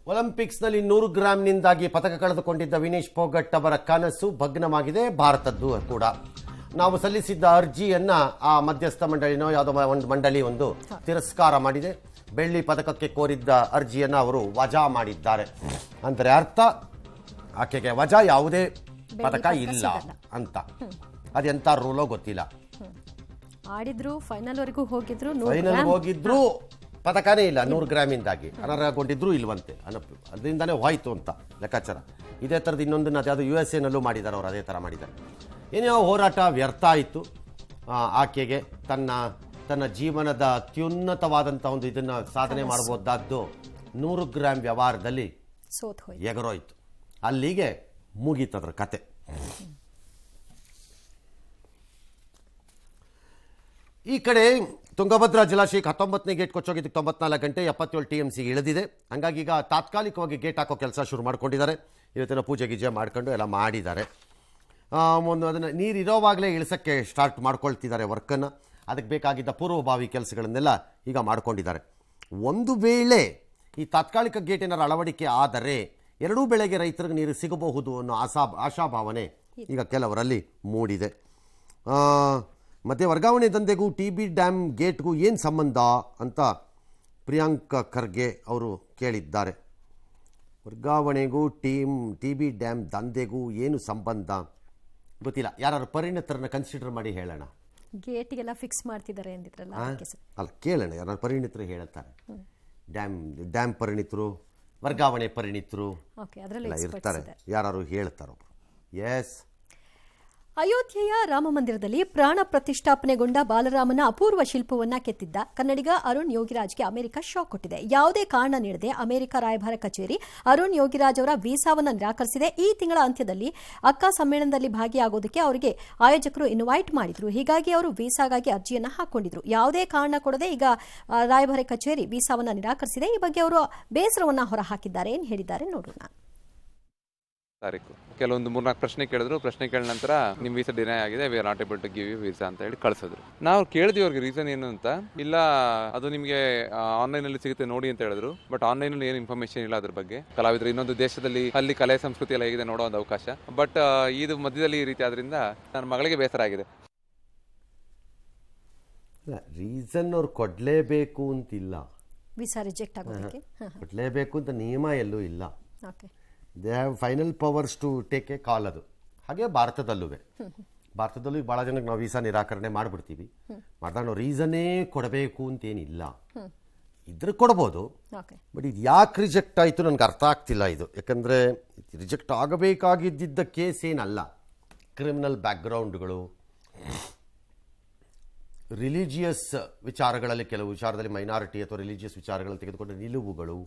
ಒಲಿಂಪಿಕ್ಸ್ನಲ್ಲಿ 100 ಗ್ರಾಂನಿಂದಾಗಿ ಪದಕ ಕಳೆದುಕೊಂಡಿದ್ದ ವಿನೇಶ್ ಫೋಗಟ್ ಅವರ ಕನಸು ಭಗ್ನವಾಗಿದೆ. ಭಾರತದ್ದು ಕೂಡ. ನಾವು ಸಲ್ಲಿಸಿದ್ದ ಅರ್ಜಿಯನ್ನ ಆ ಮಧ್ಯಸ್ಥ ಮಂಡಳಿನೋ ಯಾವುದೋ ಒಂದು ಮಂಡಳಿ ತಿರಸ್ಕಾರ ಮಾಡಿದೆ. ಬೆಳ್ಳಿ ಪದಕಕ್ಕೆ ಕೋರಿದ್ದ ಅರ್ಜಿಯನ್ನ ಅವರು ವಜಾ ಮಾಡಿದ್ದಾರೆ. ಅಂದರೆ ಅರ್ಥ ಆಕೆಗೆ ವಜಾ ಯಾವುದೇ ಪದಕ ಇಲ್ಲ ಅಂತ. ಅದೆಂತ ರೂಲೋ ಗೊತ್ತಿಲ್ಲ. ಆಡಿದ್ರು, ಫೈನಲ್ ವರೆಗೂ ಹೋಗಿದ್ರು, ಪದಕನೇ ಇಲ್ಲ. 100 ಗ್ರಾಮಿಂದಾಗಿ ಅನರ್ಹಗೊಂಡಿದ್ರು ಇಲ್ವಂತೆ. ಅದರಿಂದಾನೇ ಹೋಯ್ತು ಅಂತ ಲೆಕ್ಕಾಚಾರ. ಇದೇ ಥರದ್ದು ಇನ್ನೊಂದನ್ನು ಅದ್ಯಾವುದು USA ನಲ್ಲೂ ಮಾಡಿದ್ದಾರೆ. ಅವರು ಅದೇ ಥರ ಮಾಡಿದ್ದಾರೆ. ಏನೋ ಹೋರಾಟ ವ್ಯರ್ಥ ಆಯಿತು. ಆಕೆಗೆ ತನ್ನ ಜೀವನದ ಅತ್ಯುನ್ನತವಾದಂಥ ಒಂದು ಇದನ್ನು ಸಾಧನೆ ಮಾಡಬಹುದಾದ್ದು 100 ಗ್ರಾಮ್ ವ್ಯವಹಾರದಲ್ಲಿ ಎಗರೋಯ್ತು. ಅಲ್ಲಿಗೆ ಮುಗೀತದ್ರ ಕತೆ. ಈ ಕಡೆ ತುಂಗಭದ್ರಾ ಜಲಾಶಯಕ್ಕೆ 19ನೇ ಗೇಟ್ ಕೊಚ್ಚೋಗಿದ್ದಕ್ಕೆ 94 ಗಂಟೆ 77 TMC ಇಳಿದಿದೆ. ಹಂಗಾಗಿ ಈಗ ತಾತ್ಕಾಲಿಕವಾಗಿ ಗೇಟ್ ಹಾಕೋ ಕೆಲಸ ಶುರು ಮಾಡ್ಕೊಂಡಿದ್ದಾರೆ. ಇವತ್ತಿನ ಪೂಜೆ ಗೀಜೆ ಮಾಡ್ಕೊಂಡು ಎಲ್ಲ ಮಾಡಿದ್ದಾರೆ. ಅದನ್ನು ನೀರು ಇರೋವಾಗಲೇ ಇಳಿಸೋಕ್ಕೆ ಸ್ಟಾರ್ಟ್ ಮಾಡ್ಕೊಳ್ತಿದ್ದಾರೆ ವರ್ಕನ್ನು. ಅದಕ್ಕೆ ಬೇಕಾಗಿದ್ದ ಪೂರ್ವಭಾವಿ ಕೆಲಸಗಳನ್ನೆಲ್ಲ ಈಗ ಮಾಡ್ಕೊಂಡಿದ್ದಾರೆ. ಒಂದು ವೇಳೆ ಈ ತಾತ್ಕಾಲಿಕ ಗೇಟ್ ಏನಾರು ಅಳವಡಿಕೆ ಆದರೆ ಎರಡೂ ಬೆಳೆಗೆ ರೈತರಿಗೆ ನೀರು ಸಿಗಬಹುದು ಅನ್ನೋ ಆಶಾಭಾವನೆ ಈಗ ಕೆಲವರಲ್ಲಿ ಮೂಡಿದೆ. ಮತ್ತು ವರ್ಗಾವಣೆ ದಂಧೆಗೂ TB ಡ್ಯಾಮ್ ಗೇಟ್ಗೂ ಏನು ಸಂಬಂಧ ಅಂತ ಪ್ರಿಯಾಂಕ ಖರ್ಗೆ ಅವರು ಕೇಳಿದ್ದಾರೆ. ವರ್ಗಾವಣೆಗೂ TB ಡ್ಯಾಮ್ ದಂಧೆಗೂ ಏನು ಸಂಬಂಧ ಗೊತ್ತಿಲ್ಲ. ಯಾರು ಪರಿಣಿತರನ್ನ ಕನ್ಸಿಡರ್ ಮಾಡಿ ಹೇಳೋಣ. ಗೇಟಿಗೆಲ್ಲ ಫಿಕ್ಸ್ ಮಾಡ್ತಿದ್ದಾರೆ ಅಂದಿದ್ರಲ್ಲ, ಅಲ್ಲ ಕೇಳೋಣ. ಯಾರು ಪರಿಣಿತರು ಹೇಳ್ತಾರೆ. ಡ್ಯಾಮ್ ಪರಿಣಿತರು, ವರ್ಗಾವಣೆ ಪರಿಣಿತರು ಇರ್ತಾರೆ. ಯಾರು ಹೇಳ್ತಾರೋ. ಎಸ್. ಅಯೋಧ್ಯೆಯ ರಾಮ ಮಂದಿರದಲ್ಲಿ ಪ್ರಾಣ ಪ್ರತಿಷ್ಠಾಪನೆಗೊಂಡ ಬಾಲರಾಮನ ಅಪೂರ್ವ ಶಿಲ್ಪವನ್ನ ಕೆತ್ತಿದ್ದ ಕನ್ನಡಿಗ ಅರುಣ್ ಯೋಗಿರಾಜ್ಗೆ ಅಮೆರಿಕ ಶಾಕ್ ಕೊಟ್ಟಿದೆ. ಯಾವುದೇ ಕಾರಣ ನೀಡದೆ ಅಮೆರಿಕ ರಾಯಭಾರ ಕಚೇರಿ ಅರುಣ್ ಯೋಗಿರಾಜ್ ಅವರ ವೀಸಾವನ್ನು ನಿರಾಕರಿಸಿದೆ. ಈ ತಿಂಗಳ ಅಂತ್ಯದಲ್ಲಿ ಅಕ್ಕಾ ಸಮ್ಮೇಳನದಲ್ಲಿ ಭಾಗಿಯಾಗೋದಕ್ಕೆ ಅವರಿಗೆ ಆಯೋಜಕರು ಇನ್ವೈಟ್ ಮಾಡಿದ್ರು. ಹೀಗಾಗಿ ಅವರು ವೀಸಾಗಾಗಿ ಅರ್ಜಿಯನ್ನು ಹಾಕೊಂಡಿದ್ರು. ಯಾವುದೇ ಕಾರಣ ಕೊಡದೆ ಈಗ ರಾಯಭಾರ ಕಚೇರಿ ವೀಸಾವನ್ನು ನಿರಾಕರಿಸಿದೆ. ಈ ಬಗ್ಗೆ ಅವರು ಬೇಸರವನ್ನ ಹೊರಹಾಕಿದ್ದಾರೆ. ಏನು ಹೇಳಿದ್ದಾರೆ ನೋಡೋಣ. ತಾರೀಕು ಕೆಲವೊಂದು 3-4 ಪ್ರಶ್ನೆ ಕೇಳಿದ್ರು. ಪ್ರಶ್ನೆ ಕೇಳಿದ ನಂತರ ನಿಮ್ಮ ವೀಸಾ ಡಿನೈ ಆಗಿದೆ, we are not able to give you visa ಅಂತ ಹೇಳಿ ಕಳಿಸಿದ್ರು. ನಾವು ಕೇಳಿದ್ವಿ ಅವ್ರಿಗೆ ರೀಸನ್ ಏನು ಅಂತ. ಇಲ್ಲ, ಅದು ನಿಮಗೆ ಆನ್ಲೈನ್ ಅಲ್ಲಿ ಸಿಗುತ್ತೆ ನೋಡಿ ಅಂತ ಹೇಳಿದ್ರು. ಬಟ್ ಆನ್ಲೈನ್ ಅಲ್ಲಿ ಏನು ಇನ್ಫಾರ್ಮೇಶನ್ ಇಲ್ಲ ಅದ್ರ ಬಗ್ಗೆ. ಕಲಾವಿದರು ಇನ್ನೊಂದು ದೇಶದಲ್ಲಿ ಅಲ್ಲಿ ಕಲೆ ಸಂಸ್ಕೃತಿ ಎಲ್ಲ ಹೇಗಿದೆ ನೋಡೋ ಒಂದು ಅವಕಾಶ. ಬಟ್ ಇದು ಮಧ್ಯದಲ್ಲಿ ಈ ರೀತಿ ಆದ್ರಿಂದ ನನ್ನ ಮಗಳಿಗೆ ಬೇಸರ ಆಗಿದೆ. ರೀಸನ್ ಅವ್ರು ಕೊಡ್ಲೇಬೇಕು ಅಂತಿಲ್ಲ. ವೀಸಾ ರಿಜೆಕ್ಟ್ ಆಗೋದಕ್ಕೆ ಕೊಡ್ಲೇಬೇಕು ಅಂತ ನಿಯಮ ಎಲ್ಲೂ ಇಲ್ಲ. They have final powers to take a call. ಅದು ಹಾಗೆ ಭಾರತದಲ್ಲೂ ಭಾಳ ಜನಕ್ಕೆ ನಾವು ವೀಸಾ ನಿರಾಕರಣೆ ಮಾಡಿಬಿಡ್ತೀವಿ. ಮಾಡಿದಾಗ ನಾವು ರೀಸನ್ನೇ ಕೊಡಬೇಕು ಅಂತೇನಿಲ್ಲ. ಇದ್ರೆ ಕೊಡ್ಬೋದು. ಬಟ್ ಇದು ಯಾಕೆ ರಿಜೆಕ್ಟ್ ಆಯಿತು ನನಗೆ ಅರ್ಥ ಆಗ್ತಿಲ್ಲ ಇದು. ಯಾಕಂದರೆ ರಿಜೆಕ್ಟ್ ಆಗಬೇಕಾಗಿದ್ದ ಕೇಸ್ ಏನಲ್ಲ. ಕ್ರಿಮಿನಲ್ ಬ್ಯಾಕ್ಗ್ರೌಂಡ್ಗಳು, ರಿಲಿಜಿಯಸ್ ವಿಚಾರಗಳಲ್ಲಿ, ಕೆಲವು ವಿಚಾರದಲ್ಲಿ ಮೈನಾರಿಟಿ ಅಥವಾ ರಿಲಿಜಿಯಸ್ ವಿಚಾರಗಳಲ್ಲಿ ತೆಗೆದುಕೊಂಡ ನಿಲುವುಗಳು,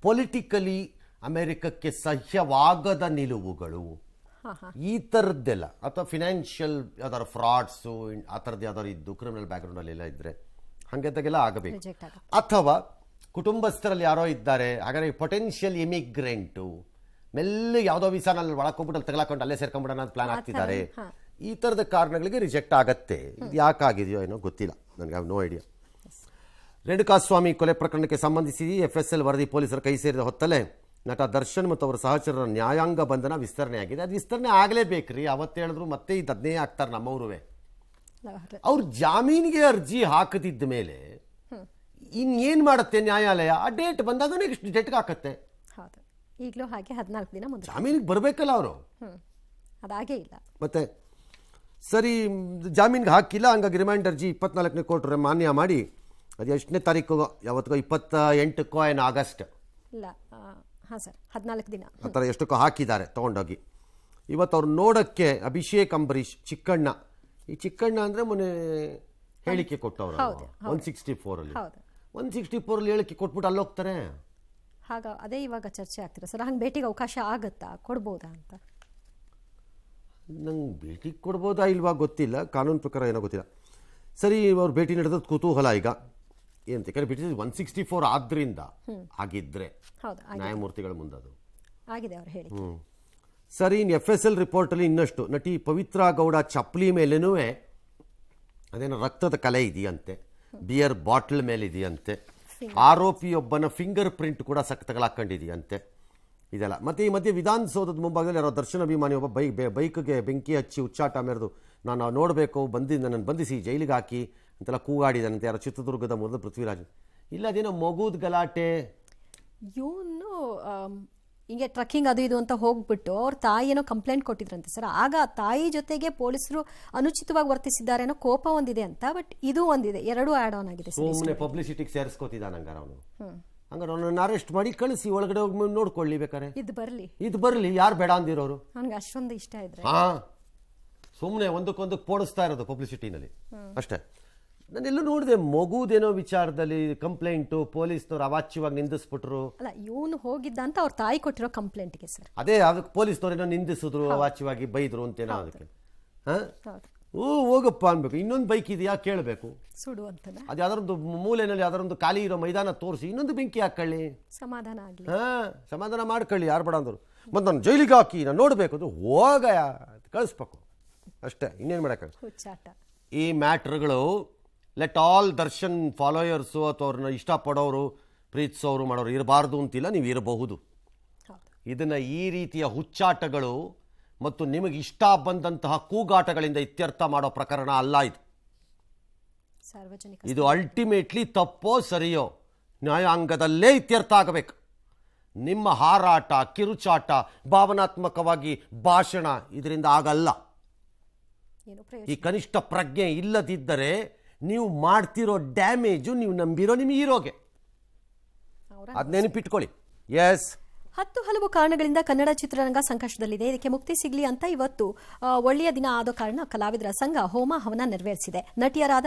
ಪೊಲಿಟಿಕಲಿ ಅಮೆರಿಕಕ್ಕೆ ಸಹ್ಯವಾಗದ ನಿಲುವುಗಳು, ಈ ಥರದ್ದೆಲ್ಲ, ಅಥವಾ ಫಿನಾನ್ಷಿಯಲ್ ಯಾವ್ದಾದ್ರು ಫ್ರಾಡ್ಸು ಆ ಥರದ್ದು ಯಾವ್ದಾದ್ರು ಇದ್ದು ಕ್ರಿಮಿನಲ್ ಬ್ಯಾಕ್ಗ್ರೌಂಡಲ್ಲೆಲ್ಲ ಇದ್ದರೆ ಹಾಗೆಲ್ಲ ಆಗಬೇಕು. ಅಥವಾ ಕುಟುಂಬಸ್ಥರಲ್ಲಿ ಯಾರೋ ಇದ್ದಾರೆ, ಹಾಗಾದ್ರೆ ಪೊಟೆನ್ಷಿಯಲ್ ಇಮಿಗ್ರೆಂಟು ಮೆಲ್ಲ ಯಾವುದೋ ವೀಸಾನಲ್ಲಿ ಒಳಕೋಗ್ಬಿಟ್ಟು ತಗಲಾಕೊಂಡು ಅಲ್ಲೇ ಸೇರ್ಕೊಂಡ್ಬಿಡೋಣ ಅಂತ ಪ್ಲಾನ್ ಆಗ್ತಿದ್ದಾರೆ. ಈ ಥರದ ಕಾರಣಗಳಿಗೆ ರಿಜೆಕ್ಟ್ ಆಗತ್ತೆ. ಇದು ಯಾಕಾಗಿದೆಯೋ ಏನೋ ಗೊತ್ತಿಲ್ಲ. ನನಗೆ ಹ್ಯಾವ್ ನೋ ಐಡಿಯಾ. ರೇಣುಕಾಸ್ವಾಮಿ ಕೊಲೆ ಪ್ರಕರಣಕ್ಕೆ ಸಂಬಂಧಿಸಿ FSL ವರದಿ ಪೊಲೀಸರ ಕೈ ಸೇರಿದ ಹೊತ್ತಲೇ ನಟ ದರ್ಶನ್ ಮತ್ತು ಅವರ ಸಹಚರರ ನ್ಯಾಯಾಂಗ ಬಂಧನ ವಿಸ್ತರಣೆ ಆಗಿದೆ. ಅದು ವಿಸ್ತರಣೆ ಆಗಲೇಬೇಕ್ರಿ. ಅವತ್ತು ಹೇಳಿದ್ರು ಮತ್ತೆ ಇದು 15 ಆಗ್ತಾರೆ ನಮ್ಮವ್ರುವೆ. ಅವ್ರು ಜಾಮೀನಿಗೆ ಅರ್ಜಿ ಹಾಕದಿದ್ದ ಮೇಲೆ ಇನ್ನೇನು ಮಾಡುತ್ತೆ ನ್ಯಾಯಾಲಯ? ಆ ಡೇಟ್ ಬಂದಾಗ ನೆಕ್ಸ್ಟ್ ಡೇಟ್ಗೆ ಹಾಕತ್ತೆ. ಈಗಲೂ ಹಾಗೆ 14 ದಿನ ಮುಂದೆ ಜಾಮೀನಿಗೆ ಬರಬೇಕಲ್ಲ ಅವರು. ಅದಾಗೇ ಇಲ್ಲ. ಮತ್ತೆ ಸರಿ, ಜಾಮೀನಿಗೆ ಹಾಕಿಲ್ಲ. ಹಂಗಾಗಿ ರಿಮೈಂಡ್ ಅರ್ಜಿ 24ನೇ ಕೋರ್ಟ್ ಮಾನ್ಯ ಮಾಡಿ ಅದು ಎಷ್ಟನೇ ತಾರೀಕು, ಯಾವತ್ತಿಗೋ 28ಕ್ಕೋ ಏನು ಆಗಸ್ಟ್ ಇಲ್ಲ, ಹಾಂ ಸರ್, 14 ದಿನ ಆ ಥರ ಎಷ್ಟಕ್ಕೋ ಹಾಕಿದ್ದಾರೆ ತಗೊಂಡೋಗಿ. ಇವತ್ತು ಅವ್ರು ನೋಡೋಕ್ಕೆ ಅಭಿಷೇಕ್ ಅಂಬರೀಷ್ ಚಿಕ್ಕಣ್ಣ. ಈ ಚಿಕ್ಕಣ್ಣ ಅಂದರೆ ಮೊನ್ನೆ ಹೇಳಿಕೆ ಕೊಟ್ಟವರು 164ಅಲ್ಲಿ 164ಅಲ್ಲಿ ಹೇಳಿಕೆ ಕೊಟ್ಬಿಟ್ಟು ಅಲ್ಲಿ ಹೋಗ್ತಾರೆ. ಅದೇ ಇವಾಗ ಚರ್ಚೆ ಆಗ್ತಿರ ಸರ್. ಹಂಗೆ ಭೇಟಿಗೆ ಅವಕಾಶ ಆಗುತ್ತಾ, ಕೊಡ್ಬೋದಾ ಅಂತ? ನಂಗೆ ಭೇಟಿಗೆ ಕೊಡ್ಬೋದಾ ಇಲ್ವಾ ಗೊತ್ತಿಲ್ಲ. ಕಾನೂನು ಪ್ರಕಾರ ಏನೋ ಗೊತ್ತಿಲ್ಲ. ಸರಿ, ಅವ್ರು ಭೇಟಿ ನಡೆದದ್ದು ಕುತೂಹಲ ಈಗ ಏನಂತ. ಯಾಕಂದ್ರೆ ಭೇಟಿ 164 ಆದ್ರಿಂದ ಆಗಿದ್ರೆ ನ್ಯಾಯಮೂರ್ತಿಗಳ ಮುಂದದು ಆಗಿದೆ ಅವ್ರು ಹೇಳಿ. ಸರಿ, FSL ರಿಪೋರ್ಟಲ್ಲಿ ಇನ್ನಷ್ಟು ನಟಿ ಪವಿತ್ರ ಗೌಡ ಚಪ್ಪಲಿ ಮೇಲೇನೂ ಅದೇನೋ ರಕ್ತದ ಕಲೆ ಇದೆಯಂತೆ, ಬಿಯರ್ ಬಾಟ್ಲ್ ಮೇಲೆ ಇದೆಯಂತೆ. ಆರೋಪಿಯೊಬ್ಬನ ಫಿಂಗರ್ ಪ್ರಿಂಟ್ ಕೂಡ ತಗಲಾಕೊಂಡಿದೆಯಂತೆ ಇದೆಲ್ಲ. ಮತ್ತು ಈ ಮಧ್ಯೆ ವಿಧಾನಸೌಧದ ಮುಂಭಾಗದಲ್ಲಿ ಯಾರೋ ದರ್ಶನ ಅಭಿಮಾನಿ ಒಬ್ಬ ಬೈಕ್ಗೆ ಬೆಂಕಿ ಹಚ್ಚಿ ಹುಚ್ಚಾಟ ಮೆರೆದು ನಾನು ನೋಡಬೇಕು ನನ್ನನ್ನು ಬಂಧಿಸಿ ಜೈಲಿಗೆ ಹಾಕಿ ಅಂತೆಲ್ಲ ಕೂಗಾಡಿದಾನಂತೆ ಯಾರೋ ಚಿತ್ರದುರ್ಗದ ಮೊದಲು ಪೃಥ್ವಿರಾಜ್. ಇಲ್ಲ ಅದೇನೋ ಮಗುದ ಗಲಾಟೆ. ಇವನು ಹಿಂಗೆ ಟ್ರಕ್ಕಿಂಗ್ ಅದು ಇದು ಅಂತ ಹೋಗ್ಬಿಟ್ಟು ಅವ್ರ ತಾಯಿ ಏನೋ ಕಂಪ್ಲೇಂಟ್ ಕೊಟ್ಟಿದ್ರಂತೆ ಸರ್. ಆಗ ತಾಯಿ ಜೊತೆಗೆ ಪೊಲೀಸರು ಅನುಚಿತವಾಗಿ ವರ್ತಿಸಿದ್ದಾರೆ ಅನ್ನೋ ಕೋಪ ಒಂದಿದೆ ಅಂತ. ಬಟ್ ಇದು ಒಂದಿದೆ, ಎರಡೂ ಆಡ್ ಆನ್ ಆಗಿದೆ. ಸುಮ್ಮನೆ ಪಬ್ಲಿಸಿಟಿಗೆ ಸೇರಿಸ್ಕೋತಿದ್ದಾನೆ ಹಂಗಾರ ಅವನು. ಹಂಗಾರೆ ಅವನನ್ನು ಅರೆಸ್ಟ್ ಮಾಡಿ ಕಳಿಸಿ, ಒಳಗಡೆ ಹೋಗಿ ನೋಡ್ಕೊಳ್ಳಿ ಬೇಕಾರೆ. ಇದು ಬರಲಿ ಯಾರು ಬೇಡ ಅಂದಿರೋರು. ಅವ್ನಿಗೆ ಅಷ್ಟೊಂದು ಇಷ್ಟ ಇದ್ರೆ ಸುಮ್ಮನೆ ಒಂದಕ್ಕೊಂದಕ್ಕೆ ಪೋಡಿಸ್ತಾ ಇರೋದು ಪಬ್ಲಿಸಿಟಿನಲ್ಲಿ ಅಷ್ಟೇ. ನಾನೆಲ್ಲೂ ನೋಡಿದೆ ಮಗುದೇನೋ ವಿಚಾರದಲ್ಲಿ ಕಂಪ್ಲೇಂಟು, ಪೊಲೀಸ್ನವ್ರು ಅವಾಚ್ಯವಾಗಿ ನಿಂದಿಸ್ಬಿಟ್ರು. ಅಲ್ಲ, ಇವನು ಹೋಗಿದ್ದ ಅಂತ ಅವ್ರ ತಾಯಿ ಕೊಟ್ಟಿರೋ ಕಂಪ್ಲೇಂಟ್ಗೆ ಸರ್. ಅದೇ ಅದಕ್ಕೆ ಪೊಲೀಸ್ನವ್ರೇನೋ ನಿಂದಿಸಿದ್ರು, ಅವಾಚ್ಯವಾಗಿ ಬೈದ್ರು ಅಂತೇನೋ ಅದಕ್ಕೆ. ಹೋಗಪ್ಪ ಅನ್ಬೇಕು. ಇನ್ನೊಂದು ಬೈಕ್ ಇದೆಯಾ ಕೇಳಬೇಕು, ಸುಡು ಅಂತ. ಅದು ಯಾವ್ದಾರೊಂದು ಮೂಲೆಯಲ್ಲಿ ಯಾವ್ದಾರೊಂದು ಖಾಲಿ ಇರೋ ಮೈದಾನ ತೋರಿಸಿ ಇನ್ನೊಂದು ಬೆಂಕಿ ಹಾಕೊಳ್ಳಿ, ಸಮಾಧಾನ ಆಗಲಿ. ಸಮಾಧಾನ ಮಾಡ್ಕೊಳ್ಳಿ, ಯಾರು ಬೇಡ ಅಂದರು. ಮತ್ತು ನಾನು ಜೈಲಿಗೆ ಹಾಕಿ ನಾನು ನೋಡಬೇಕು ಅದು ಹೋಗಯ ಕಳಿಸ್ಬೇಕು ಅಷ್ಟೇ, ಇನ್ನೇನು ಮಾಡೋಕ್ಕಾಗ. ಹುಚ್ಚಾಟ. ಈ ಮ್ಯಾಟ್ರ್ಗಳು ಲೆಟ್ ಆಲ್ ದರ್ಶನ್ ಫಾಲೋಯರ್ಸು ಅಥವಾ ಅವ್ರನ್ನ ಇಷ್ಟಪಡೋರು ಪ್ರೀತಿಸೋರು ಮಾಡೋರು ಇರಬಾರ್ದು ಅಂತಿಲ್ಲ, ನೀವು ಇರಬಹುದು. ಇದನ್ನು ಈ ರೀತಿಯ ಹುಚ್ಚಾಟಗಳು ಮತ್ತು ನಿಮಗೆ ಇಷ್ಟ ಬಂದಂತಹ ಕೂಗಾಟಗಳಿಂದ ಇತ್ಯರ್ಥ ಮಾಡೋ ಪ್ರಕರಣ ಅಲ್ಲ ಇದು. ಇದು ಅಲ್ಟಿಮೇಟ್ಲಿ ತಪ್ಪೋ ಸರಿಯೋ ನ್ಯಾಯಾಂಗದಲ್ಲೇ ಇತ್ಯರ್ಥ ಆಗಬೇಕು. ನಿಮ್ಮ ಹಾರಾಟ, ಕಿರುಚಾಟ, ಭಾವನಾತ್ಮಕವಾಗಿ ಭಾಷಣ ಇದರಿಂದ ಆಗಲ್ಲ. ಈ ಕನಿಷ್ಠ ಪ್ರಜ್ಞೆ ಇಲ್ಲದಿದ್ದರೆ ನೀವು ಮಾಡ್ತಿರೋ ಡ್ಯಾಮೇಜು ನೀವು ನಂಬಿರೋ ನಿಮ್ಮ ಹೀರೋಗೆ. ಅದು ನೆನಪಿಟ್ಕೊಳ್ಳಿ. ಎಸ್, 10 ಹಲವು ಕಾರಣಗಳಿಂದ ಕನ್ನಡ ಚಿತ್ರರಂಗ ಸಂಕಷ್ಟದಲ್ಲಿದೆ. ಇದಕ್ಕೆ ಮುಕ್ತಿ ಸಿಗಲಿ ಅಂತ ಇವತ್ತು ಒಳ್ಳೆಯ ದಿನ ಆದ ಕಾರಣ ಕಲಾವಿದರ ಸಂಘ ಹೋಮ ಹವನ ನೆರವೇರಿಸಿದೆ. ನಟಿಯರಾದ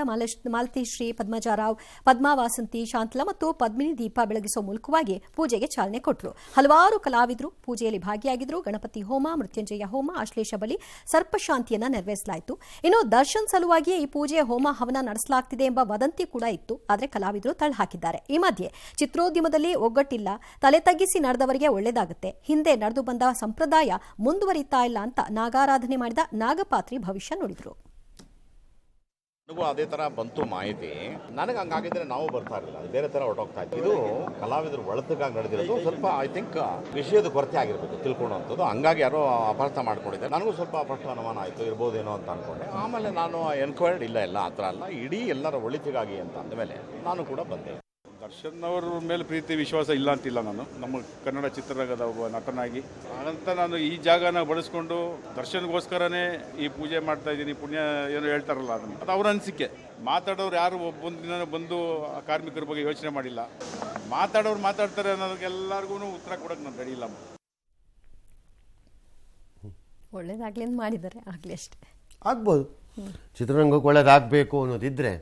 ಮಾಲತಿಶ್ರೀ, ಪದ್ಮಜಾರಾವ್, ಪದ್ಮಾ ವಾಸಂತಿ, ಶಾಂತಲಾ ಮತ್ತು ಪದ್ಮಿನಿ ದೀಪ ಬೆಳಗಿಸುವ ಮೂಲಕವಾಗಿ ಪೂಜೆಗೆ ಚಾಲನೆ ಕೊಟ್ಟರು. ಹಲವಾರು ಕಲಾವಿದರು ಪೂಜೆಯಲ್ಲಿ ಭಾಗಿಯಾಗಿದ್ದರು. ಗಣಪತಿ ಹೋಮ, ಮೃತ್ಯುಂಜಯ ಹೋಮ, ಆಶ್ಲೇಷ ಬಲಿ, ಸರ್ಪಶಾಂತಿಯನ್ನ ನೆರವೇರಿಸಲಾಯಿತು. ಇನ್ನು ದರ್ಶನ್ ಸಲುವಾಗಿಯೇ ಈ ಪೂಜೆ ಹೋಮ ಹವನ ನಡೆಸಲಾಗ್ತಿದೆ ಎಂಬ ವದಂತಿ ಕೂಡ ಇತ್ತು. ಆದರೆ ಕಲಾವಿದರು ತಳ್ಳಹಾಕಿದ್ದಾರೆ. ಈ ಮಧ್ಯೆ ಚಿತ್ರೋದ್ಯಮದಲ್ಲಿ ಒಗ್ಗಟ್ಟಿಲ್ಲ, ತಲೆ ತಗ್ಗಿಸಿ ನಡೆದವರಿಗೆ ಒಳ್ಳೆಯದಾಗುತ್ತೆ, ಹಿಂದೆ ನಡೆದು ಬಂದ ಸಂಪ್ರದಾಯ ಮುಂದುವರಿತಾ ಇಲ್ಲ ಅಂತ ನಾಗಾರಾಧನೆ ಮಾಡಿದ ನಾಗಪಾತ್ರಿ ಭವಿಷ್ಯ ನುಡಿದ್ರು. ನನಗೂ ಅದೇ ತರ ಬಂತು ಮಾಹಿತಿ. ನನಗೆ ಹಂಗಾಗಿದ್ರೆ ನಾವು ಬರ್ತಾ ಇರಲಿಲ್ಲ, ಬೇರೆ ತರ ಹೊರಟೋಗ್ತಾ ಇತ್ತು. ಇದು ಕಲಾವಿದರು ಒಳತಗಾಗಿ ನಡೆದಿರೋದು. ಸ್ವಲ್ಪ ಐ ಥಿಂಕ್ ವಿಷಯದ ಕೊರತೆ ಆಗಿರ್ಬೇಕು ತಿಳ್ಕೊಳ್ಳೋಂಥದ್ದು. ಹಂಗಾಗಿ ಯಾರೋ ಅಪಾರ್ಥ ಮಾಡ್ಕೊಂಡಿದ್ದೆ. ನನಗೂ ಸ್ವಲ್ಪ ಅಪಷ್ಟ ಅನುಮಾನ ಆಯಿತು, ಇರ್ಬೋದೇನೋ ಅಂತ ಅನ್ಕೊಂಡೆ. ಆಮೇಲೆ ನಾನು ಎನ್ಕ್ವೈರ್ಡ್ ಇಲ್ಲ ಆ ಥರ ಅಲ್ಲ, ಇಡೀ ಎಲ್ಲರ ಒಳಿತಿಗಾಗಿ ಅಂತ ಅಂದಮೇಲೆ ನಾನು ಕೂಡ ಬಂದೆ. ದರ್ಶನ್ ಅವ್ರ ಮೇಲೆ ಪ್ರೀತಿ ವಿಶ್ವಾಸ ಇಲ್ಲ ಅಂತಿಲ್ಲ. ನಾನು ನಮ್ಮ ಕನ್ನಡ ಚಿತ್ರರಂಗದ ಒಬ್ಬ ನಟನಾಗಿ ಹಾಗಂತ ನಾನು ಈ ಜಾಗನ ಬಳಸ್ಕೊಂಡು ದರ್ಶನ್ಗೋಸ್ಕರನೇ ಈ ಪೂಜೆ ಮಾಡ್ತಾ ಇದ್ದೀನಿ, ಪುಣ್ಯ ಏನೋ ಹೇಳ್ತಾರಲ್ಲ ಅದನ್ನು, ಅದು ಅವ್ರ ಅನಿಸಿಕೆ. ಮಾತಾಡೋರು ಯಾರು ಒಬ್ಬೊಂದು ದಿನ ಬಂದು ಕಾರ್ಮಿಕರ ಬಗ್ಗೆ ಯೋಚನೆ ಮಾಡಿಲ್ಲ. ಮಾತಾಡೋರು ಮಾತಾಡ್ತಾರೆ ಅನ್ನೋದಕ್ಕೆಲ್ಲರಿಗೂ ಉತ್ತರ ಕೊಡೋಕೆ ನಾನು ರೆಡಿ ಇಲ್ಲ. ಒಳ್ಳೇದಾಗ್ಲಿ ಅಂತ ಮಾಡಿದ್ದಾರೆ, ಆಗಲಿ ಅಷ್ಟೇ. ಆಗ್ಬೋದು. ಚಿತ್ರರಂಗಕ್ಕೆ ಒಳ್ಳೇದಾಗಬೇಕು ಅನ್ನೋದಿದ್ರೆ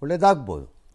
ಒಳ್ಳೇದಾಗ್ಬೋದು.